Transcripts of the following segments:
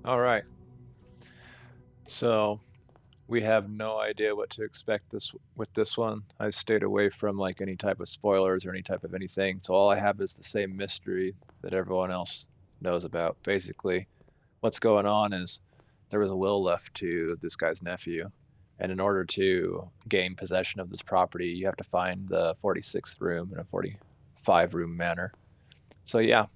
All right. So we have no idea what to expect this one. I stayed away from like any type of spoilers or any type of anything. So all I have is the same mystery that everyone else knows about. Basically, what's going on is there was a will left to this guy's nephew, and in order to gain possession of this property, you have to find the 46th room in a 45 room manor. So yeah,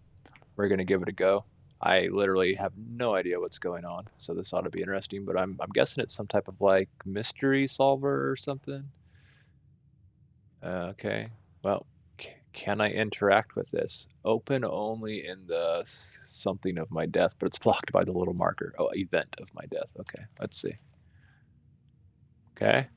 we're gonna give it a go. I literally have no idea what's going on, so this ought to be interesting. But I'm guessing it's some type of like mystery solver or something. Okay, well, can I interact with this? Open only in the something of my death, but it's blocked by the little marker. Oh, event of my death. Okay, let's see. Okay,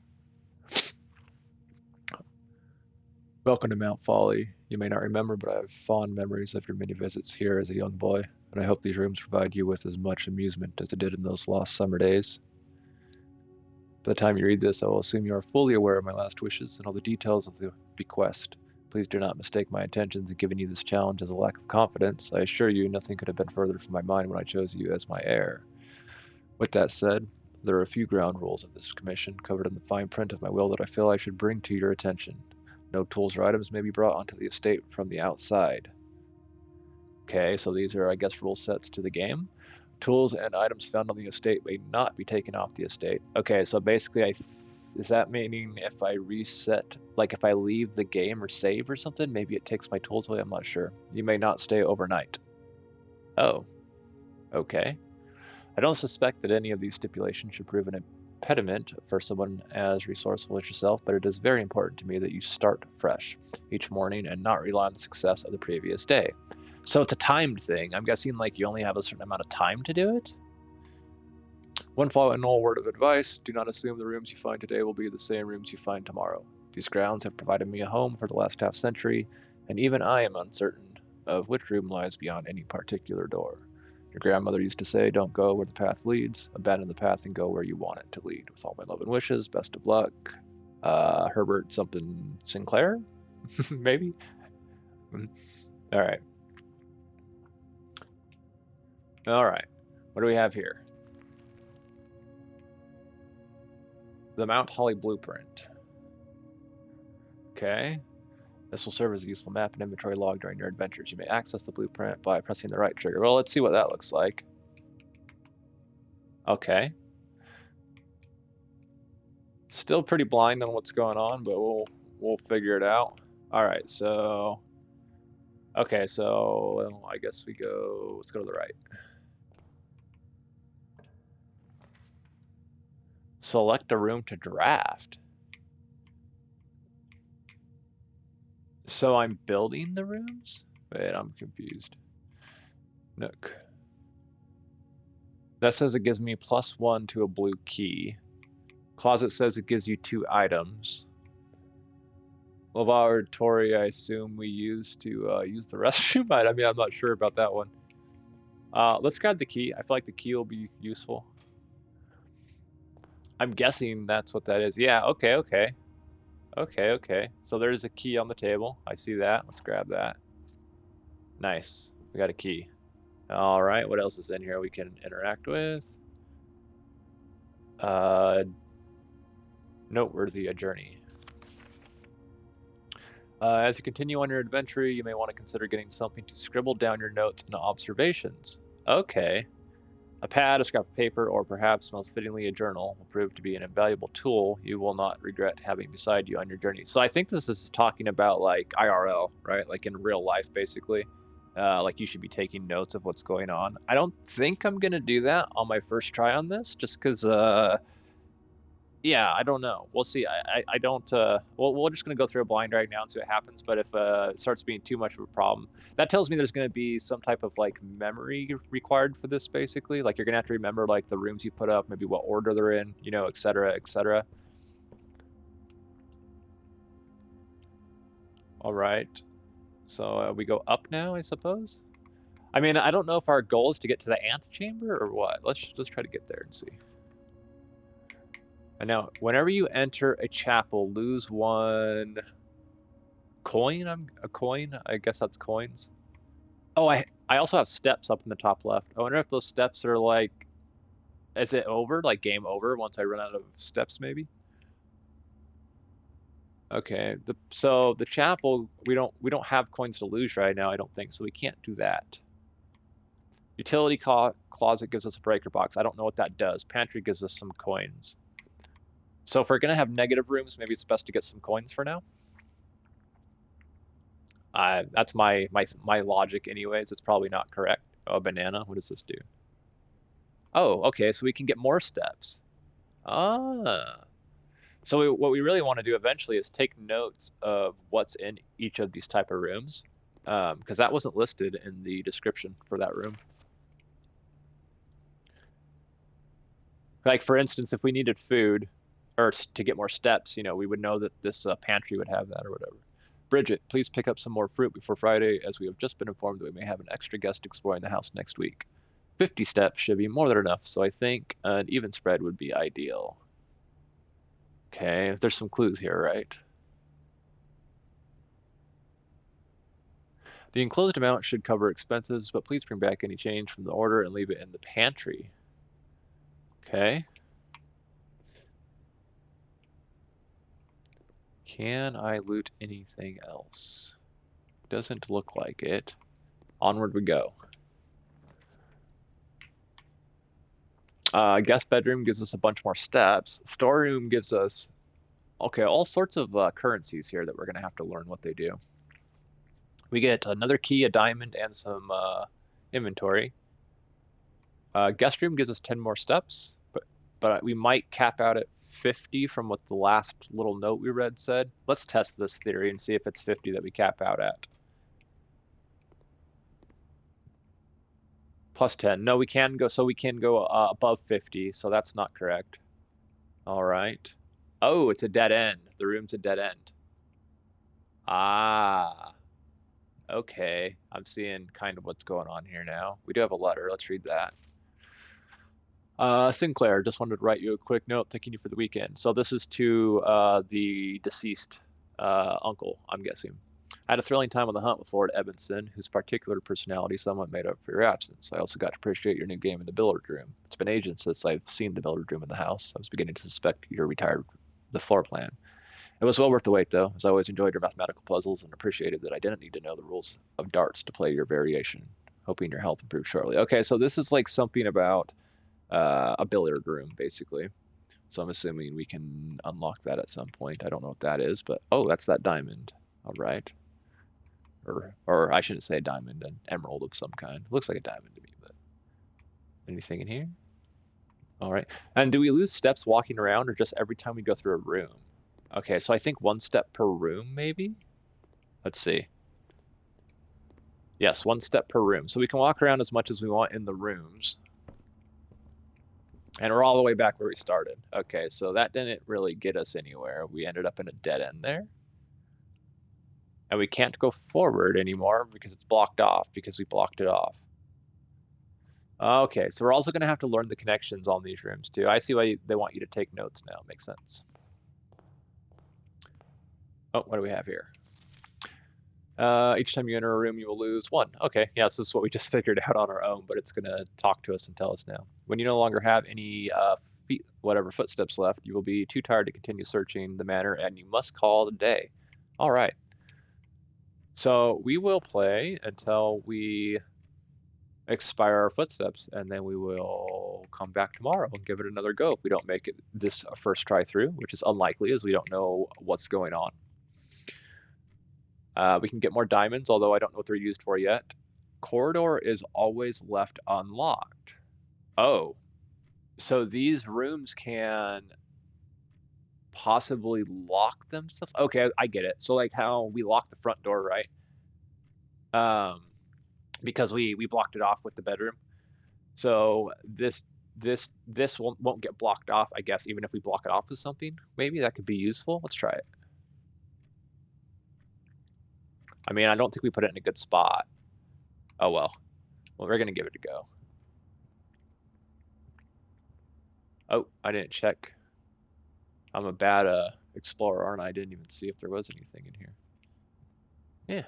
welcome to Mount Folly. You may not remember, but I have fond memories of your many visits here as a young boy, and I hope these rooms provide you with as much amusement as it did in those lost summer days. By the time you read this, I will assume you are fully aware of my last wishes and all the details of the bequest. Please do not mistake my intentions in giving you this challenge as a lack of confidence. I assure you, nothing could have been further from my mind when I chose you as my heir. With that said, there are a few ground rules of this commission covered in the fine print of my will that I feel I should bring to your attention. No tools or items may be brought onto the estate from the outside. Okay, so these are, I guess, rule sets to the game. Tools and items found on the estate may not be taken off the estate. Okay, so basically, is that meaning if I reset, like if I leave the game or save or something, maybe it takes my tools away? I'm not sure. You may not stay overnight. Oh, okay. I don't suspect that any of these stipulations should prove an impediment for someone as resourceful as yourself, but it is very important to me that you start fresh each morning and not rely on the success of the previous day. So it's a timed thing. I'm guessing like you only have a certain amount of time to do it. One final word of advice: do not assume the rooms you find today will be the same rooms you find tomorrow. These grounds have provided me a home for the last half century, and even I am uncertain of which room lies beyond any particular door. Your grandmother used to say, don't go where the path leads, abandon the path and go where you want it to lead. With all my love and wishes, best of luck. Herbert something Sinclair? Maybe? All right. All right. What do we have here? The Mount Holly Blueprint. Okay. This will serve as a useful map and inventory log during your adventures. You may access the blueprint by pressing the right trigger. Well, let's see what that looks like. Okay. Still pretty blind on what's going on, but we'll figure it out. All right, so okay, so well, I guess let's go to the right. Select a room to draft. So I'm building the rooms? Wait, I'm confused. Nook. That says it gives me +1 to a blue key. Closet says it gives you 2 items. Lavatory, I assume we use to use the restroom. I mean, I'm not sure about that one. Let's grab the key. I feel like the key will be useful. I'm guessing that's what that is. Yeah, okay, okay. Okay, okay. So there's a key on the table. I see that. Let's grab that. Nice. We got a key. All right, what else is in here we can interact with? Noteworthy, a journey. As you continue on your adventure, you may want to consider getting something to scribble down your notes and observations. Okay. A pad, a scrap of paper, or perhaps most fittingly a journal will prove to be an invaluable tool you will not regret having beside you on your journey. So I think this is talking about like IRL, right? Like in real life, basically. Like you should be taking notes of what's going on. I don't think I'm gonna do that on my first try on this, just because yeah, I don't know. We'll see. I don't. We're just gonna go through a blind right now and see what happens. But if it starts being too much of a problem, that tells me there's gonna be some type of like memory required for this. Basically, like you're gonna have to remember like the rooms you put up, maybe what order they're in, you know, etc., etc. All right. So we go up now, I suppose. I mean, I don't know if our goal is to get to the antechamber or what. Let's try to get there and see. And now, whenever you enter a chapel, lose 1 coin. A coin. I guess that's coins. Oh, I also have steps up in the top left. I wonder if those steps are like, is it over? Like game over once I run out of steps, maybe? Okay. So the chapel, we don't have coins to lose right now, I don't think, so we can't do that. Utility closet gives us a breaker box. I don't know what that does. Pantry gives us some coins. So if we're gonna have negative rooms, maybe it's best to get some coins for now. That's my logic anyways. It's probably not correct. Oh, a banana. What does this do? Oh, okay, so we can get more steps. Ah. So what we really want to do eventually is take notes of what's in each of these type of rooms, because that wasn't listed in the description for that room. Like for instance, if we needed food or to get more steps, we would know that this pantry would have that or whatever. Bridget, please pick up some more fruit before Friday, as we have just been informed that we may have an extra guest exploring the house next week. 50 steps should be more than enough, so I think an even spread would be ideal. Okay, there's some clues here, right? The enclosed amount should cover expenses, but please bring back any change from the order and leave it in the pantry. Okay. Can I loot anything else? Doesn't look like it. Onward we go. Guest bedroom gives us a bunch more steps. Storeroom gives us, okay, all sorts of currencies here that we're going to have to learn what they do. We get another key, a diamond, and some inventory. Guest room gives us 10 more steps, but we might cap out at 50 from what the last little note we read said. Let's test this theory and see if it's 50 that we cap out at. Plus 10. No, we can go, so we can go above 50, so that's not correct. All right. Oh, it's a dead end. The room's a dead end. Ah, okay. I'm seeing kind of what's going on here now. We do have a letter. Let's read that. Sinclair, just wanted to write you a quick note thanking you for the weekend. So this is to the deceased uncle, I'm guessing. I had a thrilling time on the hunt with Lord Evanson, whose particular personality somewhat made up for your absence. I also got to appreciate your new game in the billiard room. It's been ages since I've seen the billiard room in the house. I was beginning to suspect you're retired the floor plan. It was well worth the wait, though, as I always enjoyed your mathematical puzzles and appreciated that I didn't need to know the rules of darts to play your variation. Hoping your health improves shortly. Okay, so this is like something about a billiard room, basically. So I'm assuming we can unlock that at some point. I don't know what that is, but oh, that's that diamond. All right. Or I shouldn't say diamond, an emerald of some kind. Looks like a diamond to me, but anything in here? All right. And do we lose steps walking around or just every time we go through a room? Okay, so I think 1 step per room, maybe? Let's see. Yes, 1 step per room. So we can walk around as much as we want in the rooms. And we're all the way back where we started. Okay, so that didn't really get us anywhere. We ended up in a dead end there. And we can't go forward anymore because it's blocked off because we blocked it off. Okay, so we're also going to have to learn the connections on these rooms too. I see why they want you to take notes now. Makes sense. Oh, what do we have here? Each time you enter a room, you will lose 1. Okay, yeah, so this is what we just figured out on our own, but it's going to talk to us and tell us now. When you no longer have any footsteps left, you will be too tired to continue searching the manor, and you must call it a day. All right. So we will play until we expire our footsteps, and then we will come back tomorrow and give it another go if we don't make it this first try through, which is unlikely as we don't know what's going on. We can get more diamonds, although I don't know what they're used for yet. Corridor is always left unlocked. Oh, so these rooms can possibly lock themselves? Okay, I get it. So like how we lock the front door, right? Because we blocked it off with the bedroom. So this won't get blocked off, I guess, even if we block it off with something. Maybe that could be useful. Let's try it. I mean, I don't think we put it in a good spot. Oh well. Well, we're gonna give it a go. Oh, I didn't check. I'm a bad explorer, aren't I? I didn't even see if there was anything in here. Yeah.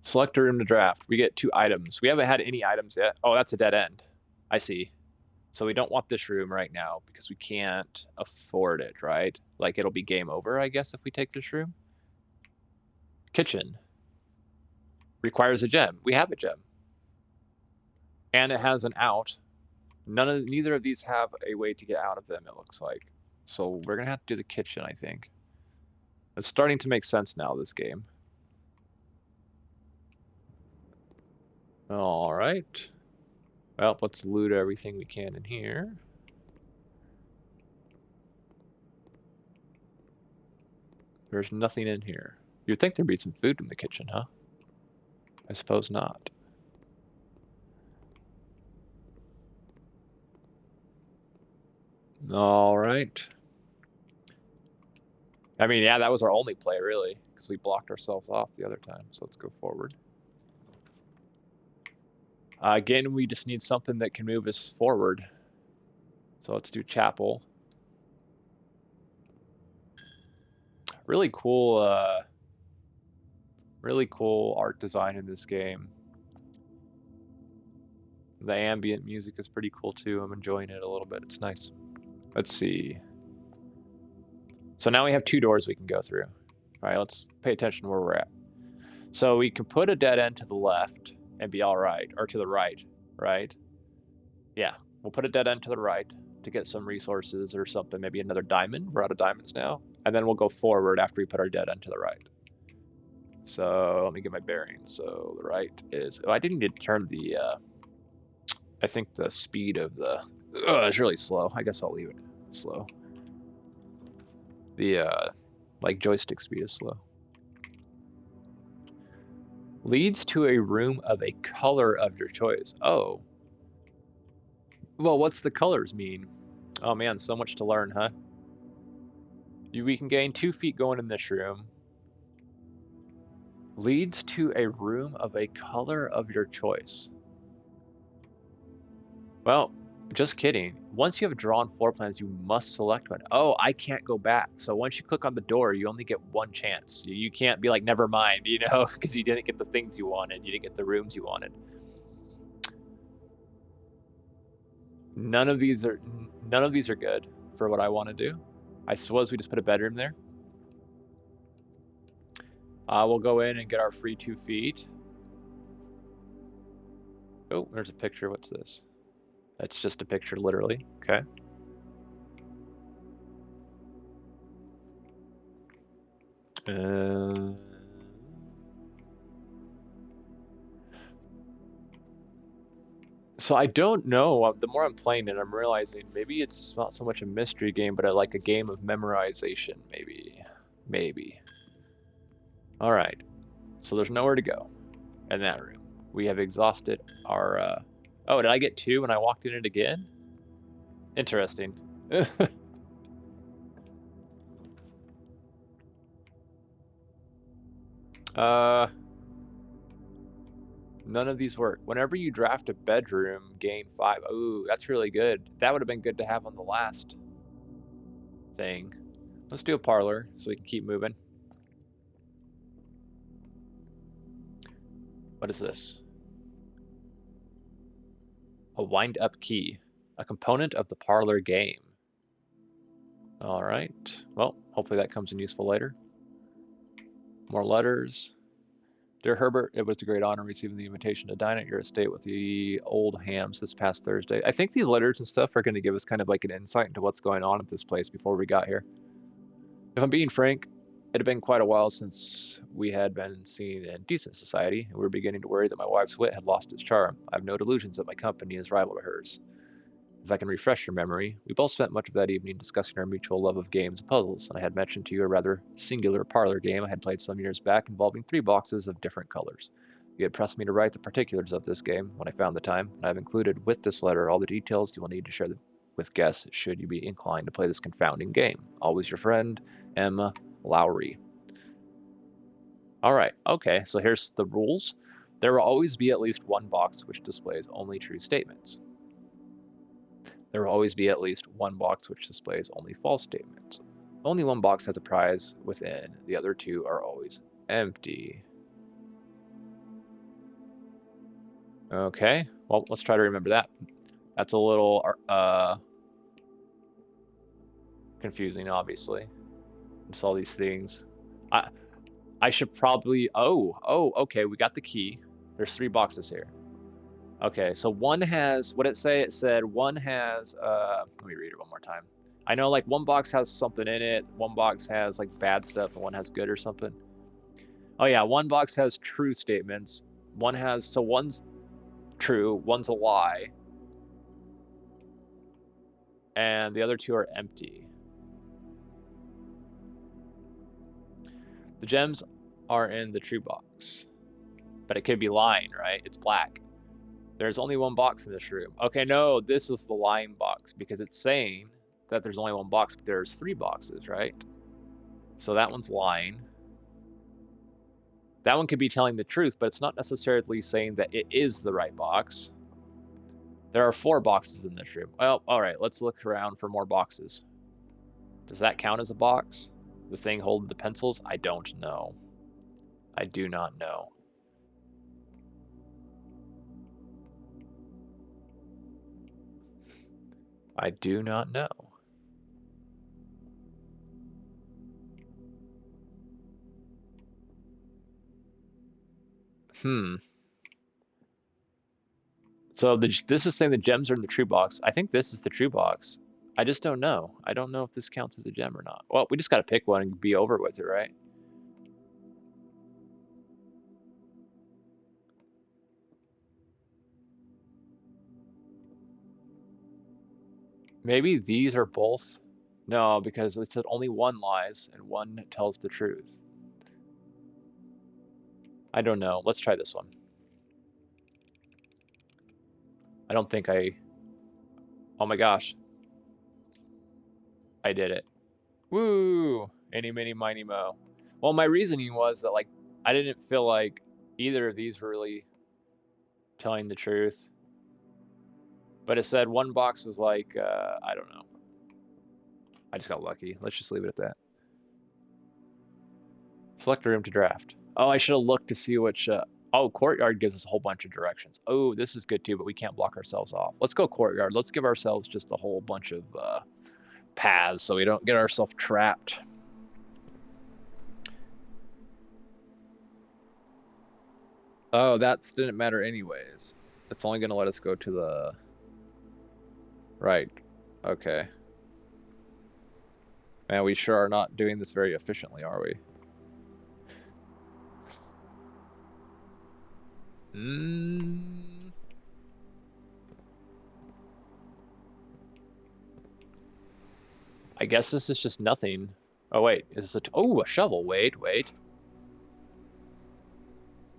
Select a room to draft. We get 2 items. We haven't had any items yet. Oh, that's a dead end. I see. So we don't want this room right now because we can't afford it, right? Like it'll be game over, I guess, if we take this room. Kitchen. Requires a gem. We have a gem. And it has an out. Neither of these have a way to get out of them, it looks like. So we're gonna have to do the kitchen, I think. It's starting to make sense now, this game. All right. Well, let's loot everything we can in here. There's nothing in here. You'd think there'd be some food in the kitchen, huh? I suppose not. All right. I mean, yeah, that was our only play, really, because we blocked ourselves off the other time. So let's go forward. Again, we just need something that can move us forward. So let's do chapel. Really cool art design in this game. The ambient music is pretty cool too. I'm enjoying it a little bit. It's nice. Let's see. So now we have 2 doors we can go through. All right, let's pay attention to where we're at. So we can put a dead end to the left and be all right, or to the right, right? Yeah, we'll put a dead end to the right to get some resources or something, maybe another diamond. We're out of diamonds now. And then we'll go forward after we put our dead end to the right. So let me get my bearings. So the right is, oh, I didn't need to turn the, I think the speed of the, it's really slow. I guess I'll leave it slow. The, like joystick speed is slow. Leads to a room of a color of your choice. Oh. Well, what's the colors mean? Oh man, so much to learn, huh? We can gain 2 feet going in this room. Leads to a room of a color of your choice. Well, just kidding. Once you have drawn floor plans, you must select one. Oh, I can't go back. So once you click on the door, you only get 1 chance. You can't be like, never mind, you know, because you didn't get the things you wanted. You didn't get the rooms you wanted. None of these are good for what I want to do. I suppose we just put a bedroom there. We'll go in and get our free 2 feet. Oh, there's a picture. What's this? That's just a picture, literally. Okay. So I don't know. The more I'm playing it, I'm realizing maybe it's not so much a mystery game, but like a game of memorization, maybe. All right. So there's nowhere to go in that room. We have exhausted our, oh, did I get 2 when I walked in it again? Interesting. None of these work. Whenever you draft a bedroom, gain 5. Ooh, that's really good. That would have been good to have on the last thing. Let's do a parlor so we can keep moving. What is this? A wind-up key. A component of the parlor game. All right. Well, hopefully that comes in useful later. More letters. Dear Herbert, it was a great honor receiving the invitation to dine at your estate with the old hams this past Thursday. I think these letters and stuff are going to give us kind of like an insight into what's going on at this place before we got here. If I'm being frank, it had been quite a while since we had been seen in decent society, and we were beginning to worry that my wife's wit had lost its charm. I have no delusions that my company is rival to hers. If I can refresh your memory, we both spent much of that evening discussing our mutual love of games and puzzles, and I had mentioned to you a rather singular parlor game I had played some years back involving 3 boxes of different colors. You had pressed me to write the particulars of this game when I found the time, and I have included with this letter all the details you will need to share with guests should you be inclined to play this confounding game. Always your friend, Emma Lowry. All right, okay, so here's the rules. There will always be at least 1 box which displays only true statements. There will always be at least 1 box which displays only false statements. Only one box has a prize within. The other two are always empty. Okay, well, let's try to remember that. That's a little confusing, obviously. It's all these things. I should probably. Oh, okay. We got the key. There's 3 boxes here. Okay, so one has. What did it say? It said one has. Let me read it one more time. I know, like, one box has something in it. One box has like bad stuff, and one has good or something. Oh yeah, one box has true statements. One has. So one's true, one's a lie, and the other two are empty. The gems are in the true box, but it could be lying, right? It's black. There's only one box in this room. Okay, no, this is the lying box because it's saying that there's only one box, but there's 3 boxes, right? So that one's lying. That one could be telling the truth, but it's not necessarily saying that it is the right box. There are 4 boxes in this room. Well, all right, let's look around for more boxes. Does that count as a box? The thing holding the pencils? I don't know. I do not know. I do not know. So this is saying the gems are in the true box. I think this is the true box. I just don't know. I don't know if this counts as a gem or not. Well, we just got to pick one and be over with it, right? Maybe these are both. No, because it said only one lies and one tells the truth. I don't know. Let's try this one. I don't think I... Oh my gosh. I did it. Woo! Any, mini, miny, mo. Well, my reasoning was that, like, I didn't feel like either of these were really telling the truth. But it said one box was like, I don't know. I just got lucky. Let's just leave it at that. Select a room to draft. Oh, I should have looked to see which... oh, courtyard gives us a whole bunch of directions. Oh, this is good too, but we can't block ourselves off. Let's go courtyard. Let's give ourselves just a whole bunch of paths so we don't get ourselves trapped. Oh, that didn't matter anyways. It's only going to let us go to the... Right. Okay. Man, we sure are not doing this very efficiently, are we? I guess this is just nothing. Oh, wait. Is this a shovel. Wait.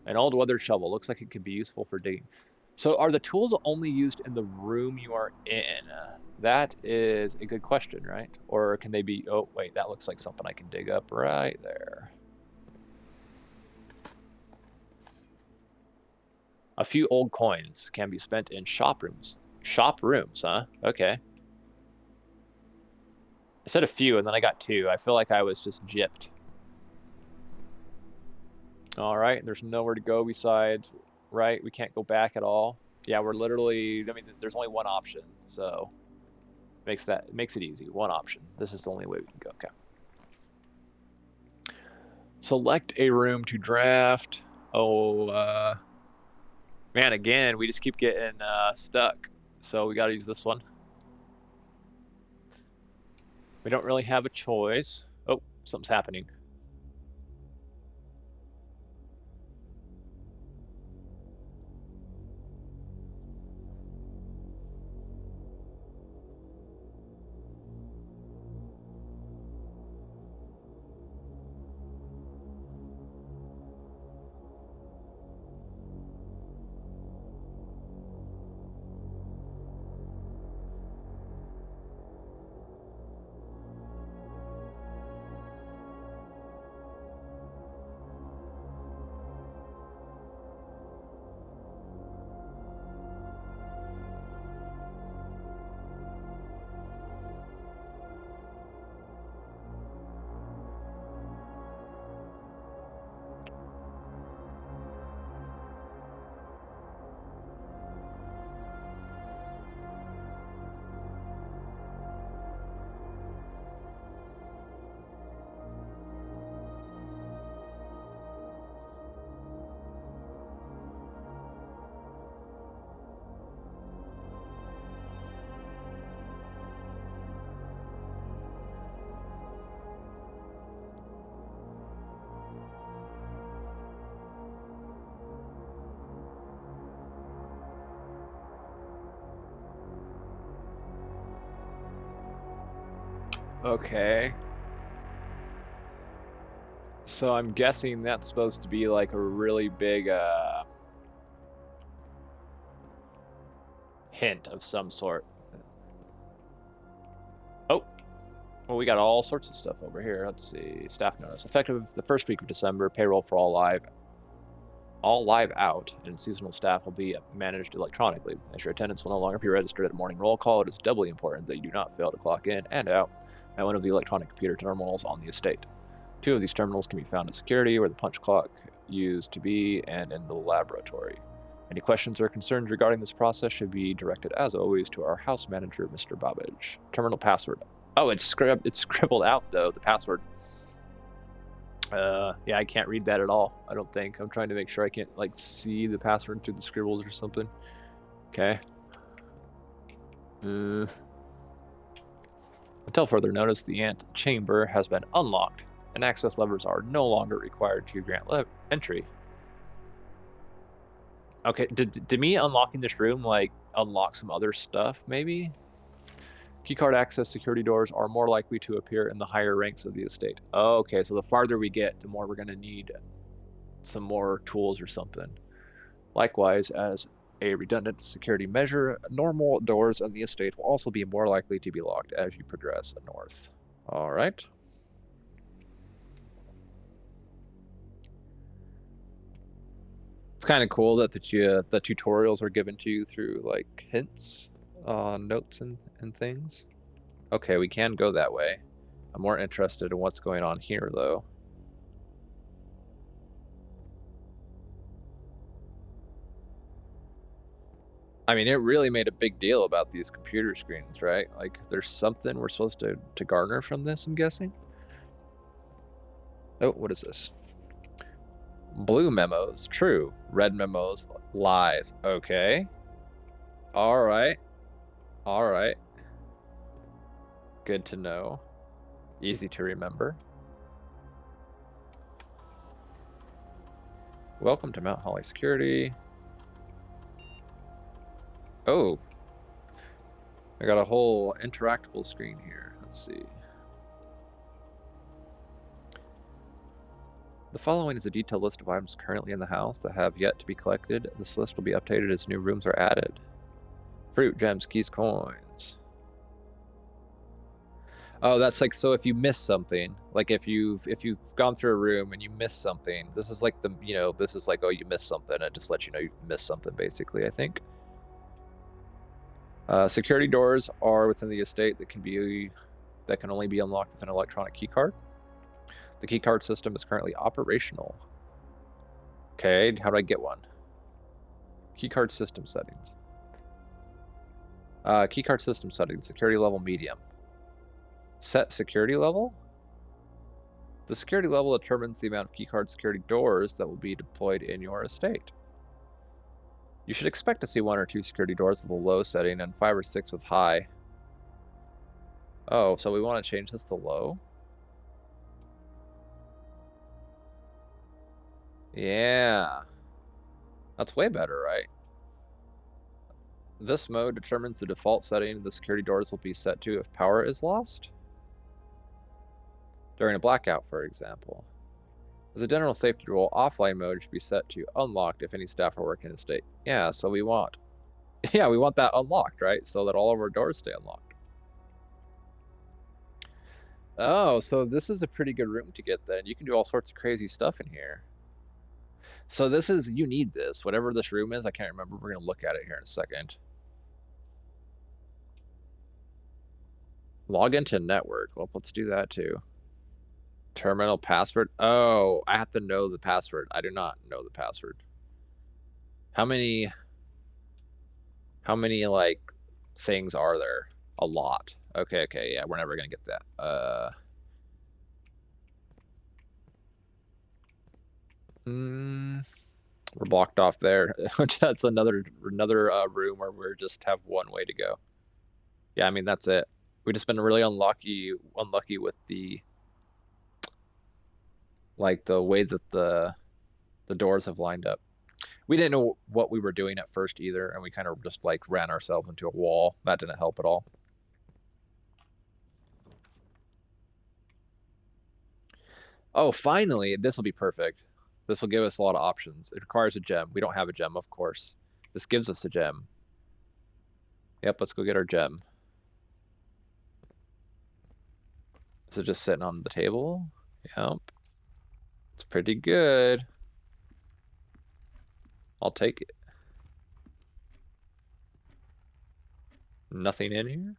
An old weathered shovel. Looks like it could be useful for digging. So are the tools only used in the room you are in? That is a good question, right? Or can they be... Oh, wait. That looks like something I can dig up right there. A few old coins can be spent in shop rooms. Shop rooms, huh? Okay. I said a few, and then I got 2. I feel like I was just gypped. All right, there's nowhere to go besides, right? We can't go back at all. Yeah, we're literally, I mean, there's only one option, so makes it easy. One option. This is the only way we can go. Okay. Select a room to draft. Oh, man, again, we just keep getting stuck. So we got to use this one. We don't really have a choice. Oh, something's happening. Okay. So I'm guessing that's supposed to be like a really big hint of some sort. Oh, well, we got all sorts of stuff over here. Let's see. Staff notice. Effective the first week of December, payroll for all live out and seasonal staff will be managed electronically. As your attendance will no longer be registered at a morning roll call, it is doubly important that you do not fail to clock in and out at one of the electronic computer terminals on the estate. 2 of these terminals can be found in security, where the punch clock used to be, and in the laboratory. Any questions or concerns regarding this process should be directed, as always, to our house manager, Mr. Bobbage. Terminal password. Oh, it's scribbled out, though, the password. Yeah, I can't read that at all, I don't think. I'm trying to make sure I can't, like, see the password through the scribbles or something. Okay. Until further notice, the ant chamber has been unlocked, and access levers are no longer required to grant entry. Okay, did me unlocking this room, like, unlock some other stuff, maybe? Keycard access security doors are more likely to appear in the higher ranks of the estate. Oh, okay, so the farther we get, the more we're going to need some more tools or something. Likewise, as a redundant security measure, normal doors on the estate will also be more likely to be locked as you progress north. All right. It's kind of cool that the tutorials are given to you through, like, hints on notes and things. Okay, we can go that way. I'm more interested in what's going on here, though. I mean, it really made a big deal about these computer screens, right? Like, there's something we're supposed to garner from this, I'm guessing. Oh, what is this? Blue memos, true. Red memos, lies. Okay. All right. All right. Good to know. Easy to remember. Welcome to Mount Holly Security. Oh. I got a whole interactable screen here. Let's see. The following is a detailed list of items currently in the house that have yet to be collected. This list will be updated as new rooms are added. Fruit, gems, keys, coins. Oh, that's like, so if you miss something, like if you've gone through a room and you miss something, this is like this is like, oh, you missed something, it just lets you know you've missed something, basically, I think. Security doors are within the estate that can only be unlocked with an electronic keycard. The keycard system is currently operational. Okay, how do I get one? Keycard system settings. Keycard system settings, security level medium. Set security level? The security level determines the amount of keycard security doors that will be deployed in your estate. You should expect to see 1 or 2 security doors with a low setting and 5 or 6 with high. Oh, so we want to change this to low? Yeah. That's way better, right? This mode determines the default setting the security doors will be set to if power is lost. During a blackout, for example. As a general safety rule, offline mode should be set to unlocked if any staff are working in the state. Yeah, so we want that unlocked, right? So that all of our doors stay unlocked. Oh, so this is a pretty good room to get then. You can do all sorts of crazy stuff in here. So you need this. Whatever this room is, I can't remember. We're going to look at it here in a second. Log into network. Well, let's do that too. Terminal password. Oh, I have to know the password. I do not know the password. How many like things are there? A lot. Okay, yeah, we're never gonna get that. We're blocked off there. That's another room where we just have one way to go. Yeah, I mean that's it. We've just been really unlucky with the way that the doors have lined up. We didn't know what we were doing at first either, and we kind of just like ran ourselves into a wall. That didn't help at all. Oh, finally, this will be perfect. This will give us a lot of options. It requires a gem. We don't have a gem, of course. This gives us a gem. Yep, let's go get our gem. Is it just sitting on the table? Yep. It's pretty good. I'll take it. Nothing in here?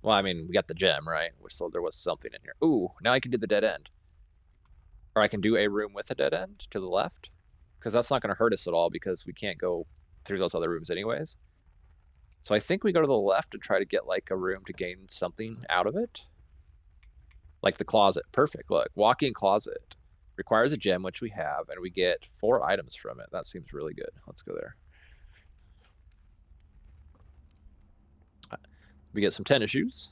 Well, I mean, we got the gem, right? So there was something in here. Ooh, now I can do the dead end. Or I can do a room with a dead end to the left. Because that's not going to hurt us at all because we can't go through those other rooms anyways. So I think we go to the left and try to get like a room to gain something out of it. Like the closet. Perfect. Look, walk-in closet. Requires a gem, which we have, and we get 4 items from it. That seems really good. Let's go there. We get some tennis shoes.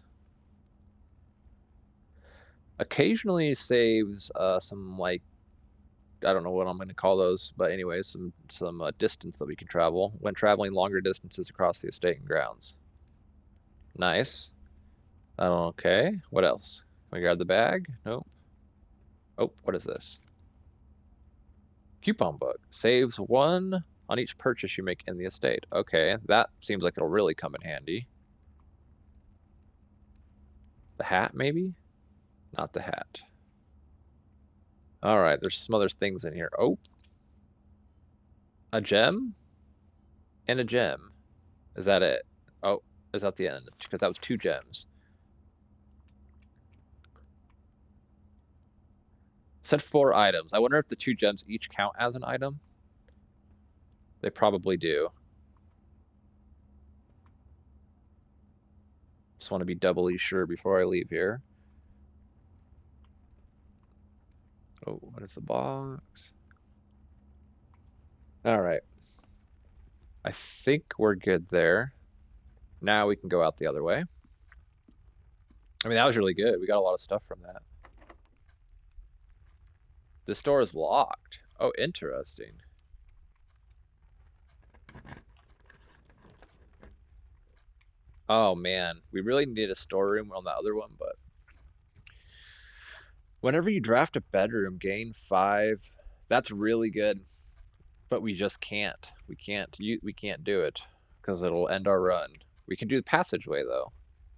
Occasionally saves some like I don't know what I'm going to call those, but anyways, some distance that we can travel when traveling longer distances across the estate and grounds. Nice. Okay. What else? Can we grab the bag? Nope. Oh, what is this? Coupon book. Saves 1 on each purchase you make in the estate. Okay, that seems like it'll really come in handy. The hat, maybe? Not the hat. All right, there's some other things in here. Oh, a gem and a gem. Is that it? Oh, is that the end? Because that was 2 gems. Said 4 items. I wonder if the 2 gems each count as an item. They probably do. Just want to be doubly sure before I leave here. Oh, what is the box? All right. I think we're good there. Now we can go out the other way. I mean, that was really good. We got a lot of stuff from that. This door is locked. Oh, interesting. Oh man, we really need a storeroom on the other one, but whenever you draft a bedroom, gain 5. That's really good, but we just can't. We can't do it because it'll end our run. We can do the passageway though.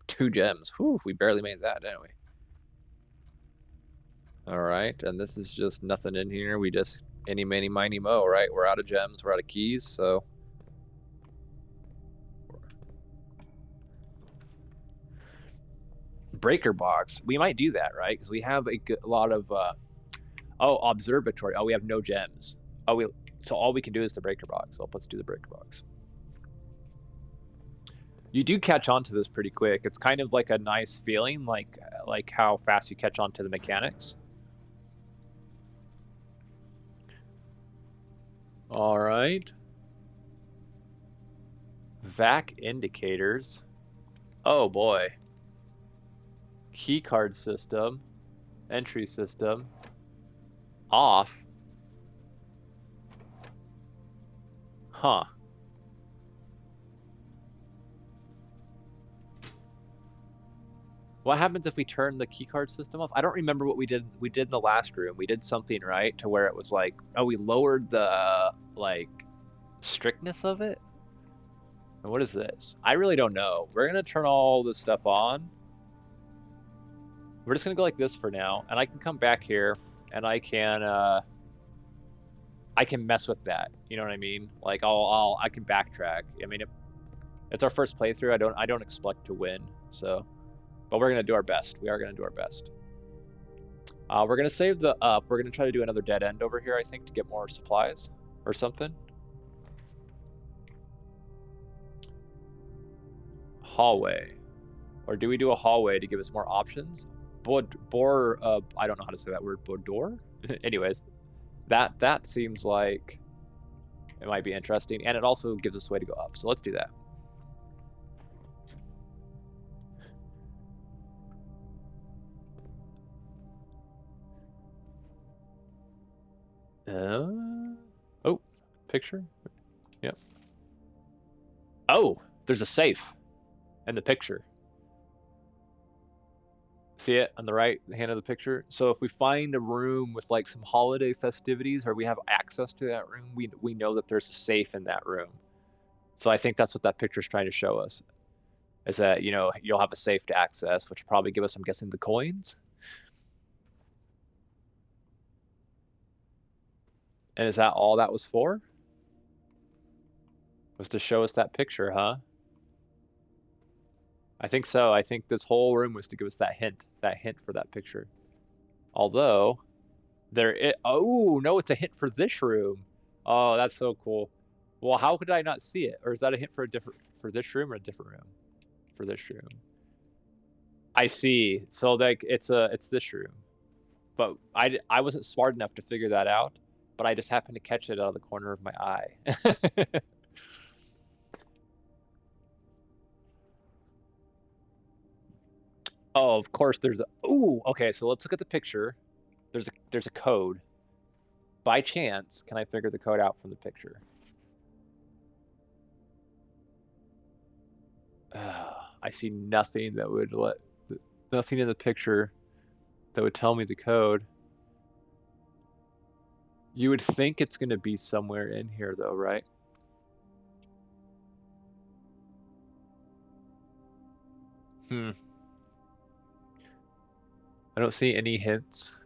2 gems. Whew, we barely made that, didn't we? All right, and this is just nothing in here. We just any, many, miny, mo, right? We're out of gems, we're out of keys, so. Breaker box. We might do that, right? Because we have a lot of, oh, observatory. Oh, we have no gems. So all we can do is the breaker box. So let's do the breaker box. You do catch on to this pretty quick. It's kind of like a nice feeling, like how fast you catch on to the mechanics. All right. VAC indicators. Oh boy. Key card system. Entry system. Off. Huh. What happens if we turn the keycard system off? I don't remember what we did. We did in the last room. We did something, right? To where it was like, oh, we lowered the, like, strictness of it? And what is this? I really don't know. We're going to turn all this stuff on. We're just going to go like this for now. And I can come back here and I can mess with that. You know what I mean? Like I can backtrack. I mean, it's our first playthrough. I don't expect to win. So, but we're going to do our best. We are going to do our best. We're going to save the up. We're going to try to do another dead end over here, I think, to get more supplies or something. Hallway. Or do we do a hallway to give us more options? I don't know how to say that word. Boudoir? Anyways, that seems like it might be interesting. And it also gives us a way to go up. So let's do that. Oh, picture? Yep. Oh, there's a safe in the picture. See it on the right hand of the picture? So if we find a room with like some holiday festivities or we have access to that room, we know that there's a safe in that room. So I think that's what that picture's trying to show us. Is that, you know, you'll have a safe to access, which will probably give us, I'm guessing, the coins. And is that all that was for? Was to show us that picture, huh? I think so. I think this whole room was to give us that hint for that picture. Although, oh, no, it's a hint for this room. Oh, that's so cool. Well, how could I not see it? Or is that a hint for this room or a different room? For this room. I see. So like it's this room. But I wasn't smart enough to figure that out, but I just happened to catch it out of the corner of my eye. Oh, of course there's a ooh, okay, so let's look at the picture. There's a code. By chance, can I figure the code out from the picture? I see nothing that would nothing in the picture that would tell me the code. You would think it's going to be somewhere in here though, right? I don't see any hints.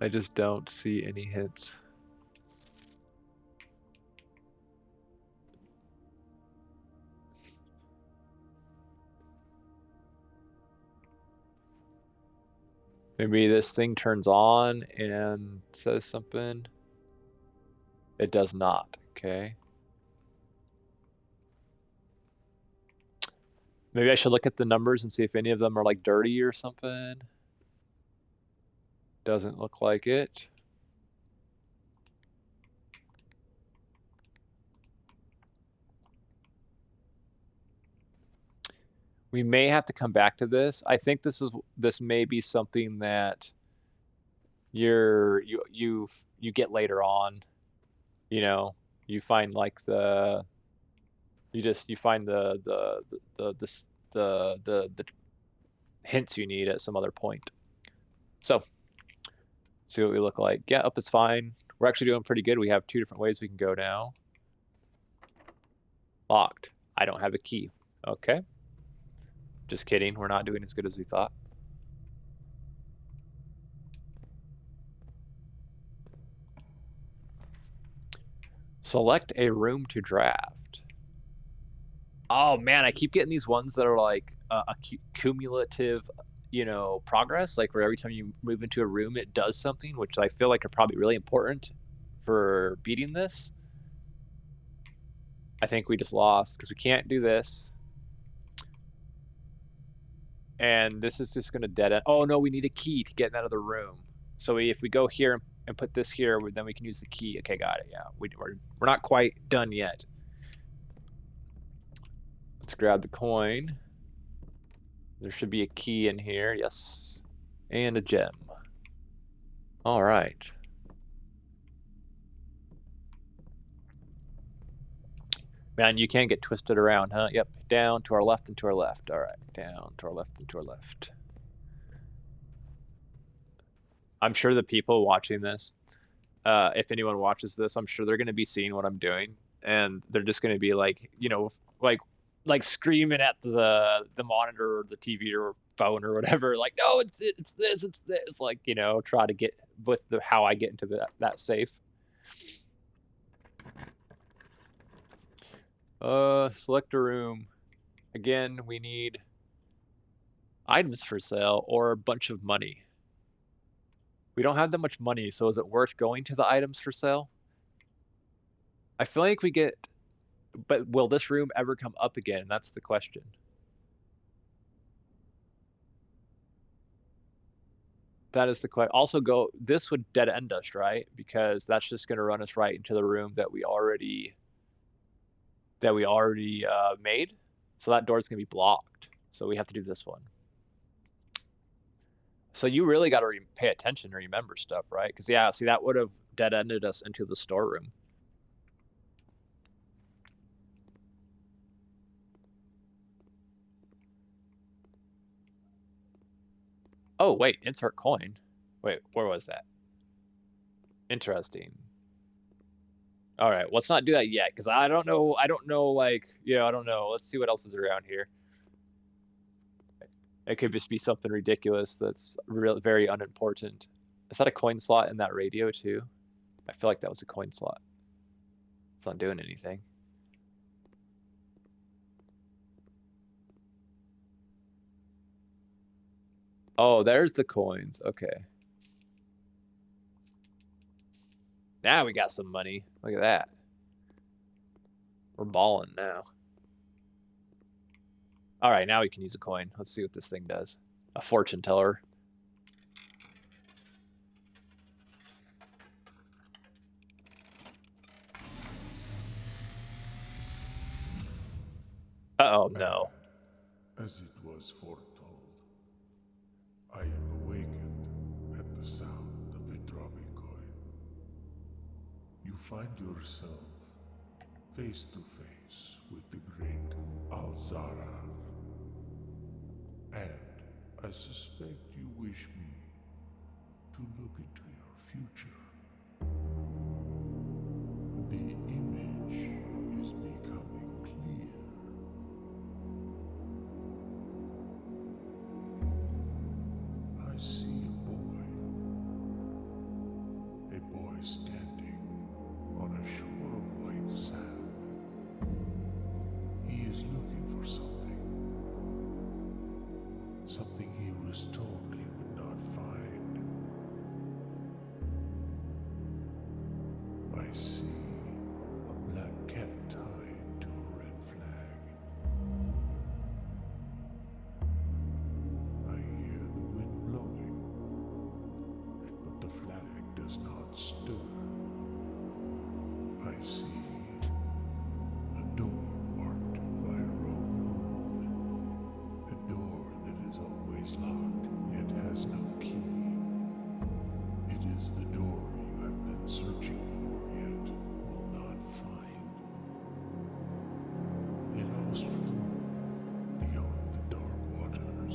I just don't see any hints. Maybe this thing turns on and says something. It does not, okay. Maybe I should look at the numbers and see if any of them are like dirty or something. Doesn't look like it. We may have to come back to this. I think this may be something that you get later on. You know, you find like you find the hints you need at some other point. So, see what we look like. Yeah, up is fine. We're actually doing pretty good. We have 2 different ways we can go now. Locked. I don't have a key. Okay. Just kidding. We're not doing as good as we thought. Select a room to draft. Oh man, I keep getting these ones that are like a cumulative, you know, progress. Like where every time you move into a room, it does something, which I feel like are probably really important for beating this. I think we just lost because we can't do this. And this is just going to dead end. Oh no, we need a key to get out of the room. So if we go here and put this here, then we can use the key. Okay, got it. Yeah, we're not quite done yet. Let's grab the coin. There should be a key in here. Yes, and a gem. All right. Man, you can get twisted around, huh? Yep, down to our left and to our left. All right, down to our left and to our left. I'm sure the people watching this, if anyone watches this, I'm sure they're going to be seeing what I'm doing, and they're just going to be like, you know, like screaming at the monitor or the TV or phone or whatever, like, no, it's this, like, you know, try to get with how I get into that safe. Select a room. Again, we need items for sale or a bunch of money. We don't have that much money, so is it worth going to the items for sale? I feel like we get, but will this room ever come up again? That's the question. That is the question. Also, this would dead end us, right? Because that's just going to run us right into the room that we already made. So that door's going to be blocked. So we have to do this one. So you really got to pay attention and remember stuff, right? Because yeah, see, that would have dead ended us into the storeroom. Oh, wait, insert coin. Wait, where was that? Interesting. All right, let's not do that yet, because I don't know. I don't know, like, I don't know. Let's see what else is around here. It could just be something ridiculous that's real, very unimportant. Is that a coin slot in that radio too? I feel like that was a coin slot. It's not doing anything. Oh, there's the coins. Okay. Now we got some money. Look at that. We're balling now. All right, now we can use a coin. Let's see what this thing does. A fortune teller. Uh-oh, no. As it was foretold, I am awakened at the sound of a dropping coin. You find yourself face to face with the great Alzara. And I suspect you wish me to look into your future. The image is becoming clear. I see a boy standing on a shore of white sand. He is looking for something he was told he would not find. I see a black cat tied to a red flag. I hear the wind blowing, but the flag does not stir. I see a door marked by a rogue moon. A door that is always locked, yet has no key. It is the door you have been searching for, yet will not find. A lost room beyond the dark waters.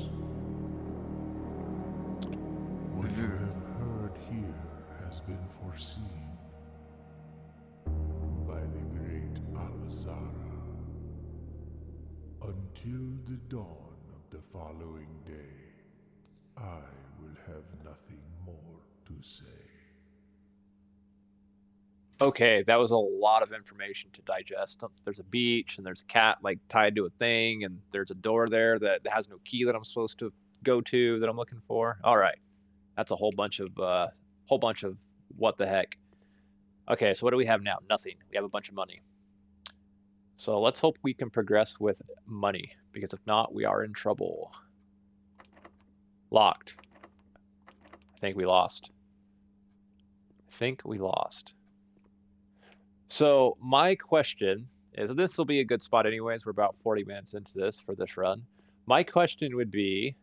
What you have heard here has been foreseen by the great Alzara. Until the dawn of the following day, I will have nothing more to say. Okay, that was a lot of information to digest. There's a beach, and there's a cat like tied to a thing, and there's a door there that has no key that I'm supposed to go to that I'm looking for. All right, that's a whole bunch of what the heck. Okay, so what do we have now? Nothing. We have a bunch of money. So let's hope we can progress with money, because if not, we are in trouble. Locked. I think we lost. So my question is, and this will be a good spot anyways, we're about 40 minutes into this for this run. My question would be,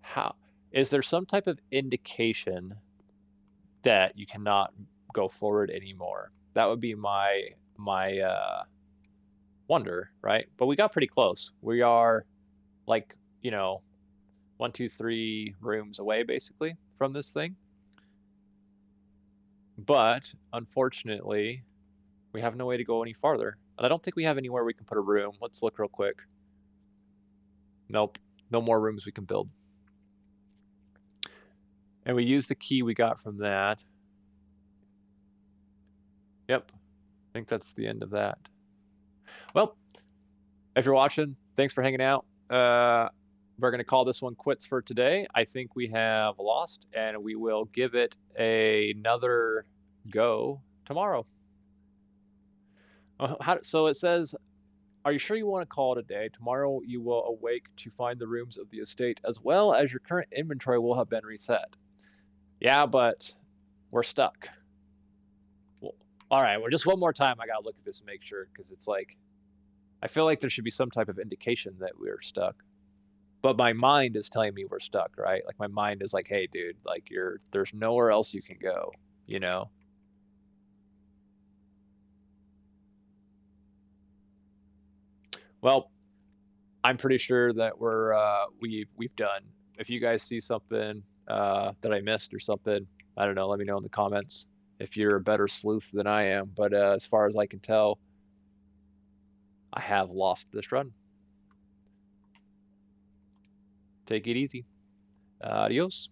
how is there some type of indication that you cannot go forward anymore? That would be my wonder, right? But we got pretty close. We are like, 1, 2, 3 rooms away basically from this thing. But unfortunately, we have no way to go any farther. And I don't think we have anywhere we can put a room. Let's look real quick. Nope, no more rooms we can build. And we use the key we got from that. Yep, I think that's the end of that. Well, if you're watching, thanks for hanging out. We're going to call this one quits for today. I think we have lost, and we will give it another go tomorrow. So it says, are you sure you want to call it a day? Tomorrow you will awake to find the rooms of the estate, as well as your current inventory will have been reset. Yeah, but we're stuck. Well, all right, well, just one more time, I got to look at this and make sure, because it's like, I feel like there should be some type of indication that we're stuck. But my mind is telling me we're stuck, right? Like my mind is like, hey, dude, like there's nowhere else you can go, you know? Well, I'm pretty sure that we've done if you guys see something that I missed or something, I don't know, let me know in the comments if you're a better sleuth than I am. But as far as I can tell, I have lost this run. Take it easy. Adios.